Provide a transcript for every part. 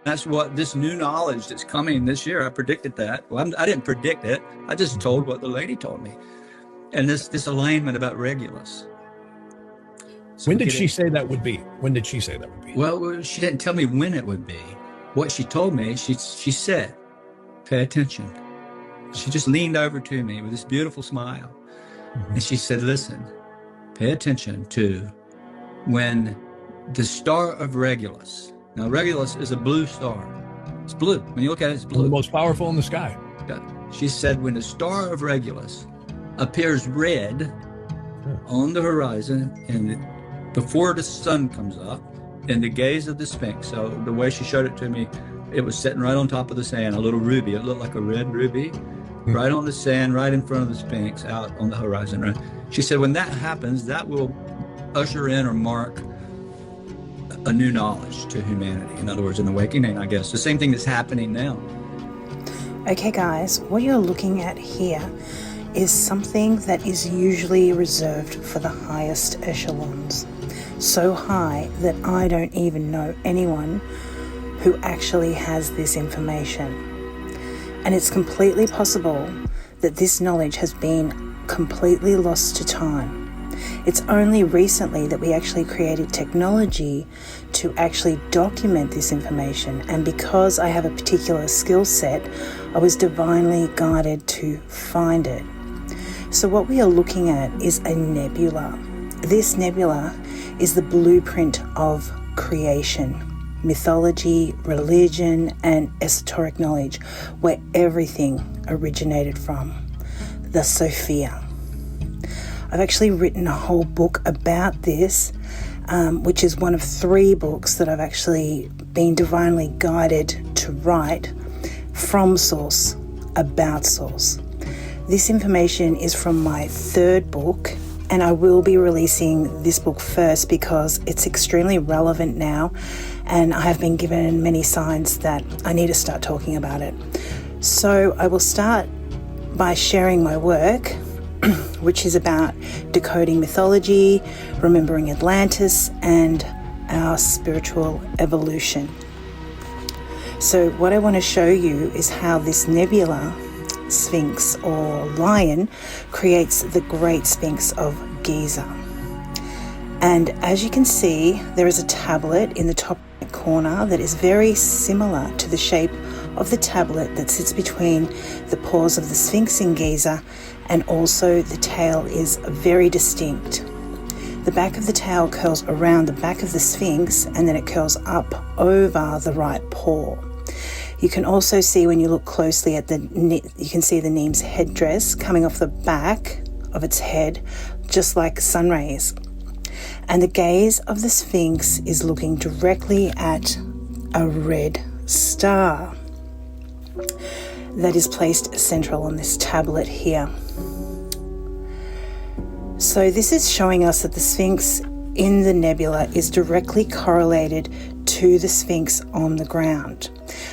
That's what this new knowledge that's coming this year. I predicted that. Well, I didn't predict it. I just told what the lady told me. And this alignment about Regulus. So when did she say that would be? When did she say that would be? Well, she didn't tell me when it would be. What she told me, she said, pay attention. She just leaned over to me with this beautiful smile. Mm-hmm. And she said, listen, pay attention to when the star of Regulus. Now, Regulus is a blue star. It's blue. When you look at it, it's blue. The most powerful in the sky. Yeah. She said, when the star of Regulus appears red on the horizon and before the sun comes up in the gaze of the Sphinx. So the way she showed it to me, it was sitting right on top of the sand, a little ruby. It looked like a red ruby, right on the sand, right in front of the Sphinx, out on the horizon. Right? She said, when that happens, that will usher in or mark a new knowledge to humanity. In other words, an awakening, I guess. The same thing that's happening now. Okay, guys, what you're looking at here is something that is usually reserved for the highest echelons. So high that I don't even know anyone who actually has this information. And it's completely possible that this knowledge has been completely lost to time. It's only recently that we actually created technology to actually document this information. And because I have a particular skill set, I was divinely guided to find it. So what we are looking at is a nebula. This nebula is the blueprint of creation, mythology, religion, and esoteric knowledge, where everything originated from, the Sophia. I've actually written a whole book about this, which is one of 3 books that I've actually been divinely guided to write from source, about source. This information is from my 3rd book, and I will be releasing this book first because it's extremely relevant now, and I have been given many signs that I need to start talking about it. So I will start by sharing my work, which is about decoding mythology, remembering Atlantis, and our spiritual evolution. So what I want to show you is how this nebula, Sphinx or lion, creates the Great Sphinx of Giza. And as you can see, there is a tablet in the top corner that is very similar to the shape of the tablet that sits between the paws of the Sphinx in Giza, and also the tail is very distinct. The back of the tail curls around the back of the Sphinx, and then it curls up over the right paw. You can also see, when you look closely at you can see the Neme's headdress coming off the back of its head, just like sun rays. And the gaze of the Sphinx is looking directly at a red star that is placed central on this tablet here. So this is showing us that the Sphinx in the nebula is directly correlated to the Sphinx on the ground.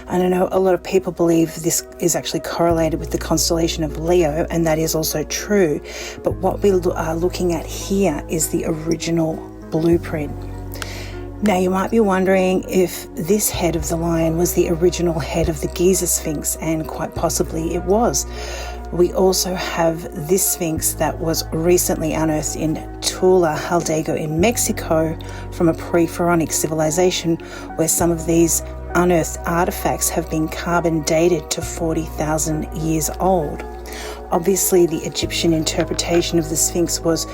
And I know a lot of people believe this is actually correlated with the constellation of Leo, and that is also true. But what we are looking at here is the original blueprint. Now you might be wondering if this head of the lion was the original head of the Giza Sphinx, and quite possibly it was. We also have this Sphinx that was recently unearthed in Tula, Hidalgo in Mexico from a pre-pharaonic civilization, where some of these unearthed artifacts have been carbon dated to 40,000 years old. Obviously, the Egyptian interpretation of the Sphinx was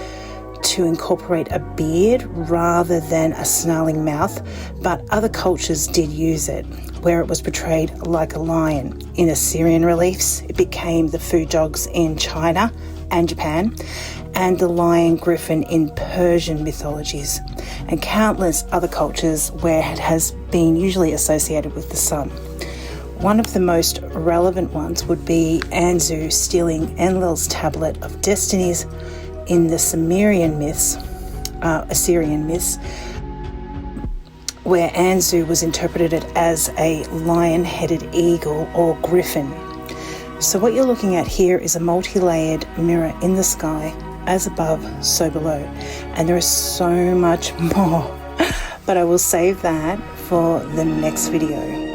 to incorporate a beard rather than a snarling mouth, but other cultures did use it, where it was portrayed like a lion. In Assyrian reliefs, it became the food dogs in China and Japan, and the lion griffin in Persian mythologies, and countless other cultures where it has been usually associated with the sun. One of the most relevant ones would be Anzu stealing Enlil's tablet of destinies in the Assyrian myths, where Anzu was interpreted as a lion-headed eagle or griffin. So what you're looking at here is a multi-layered mirror in the sky, as above, so below. And there is so much more, but I will save that for the next video.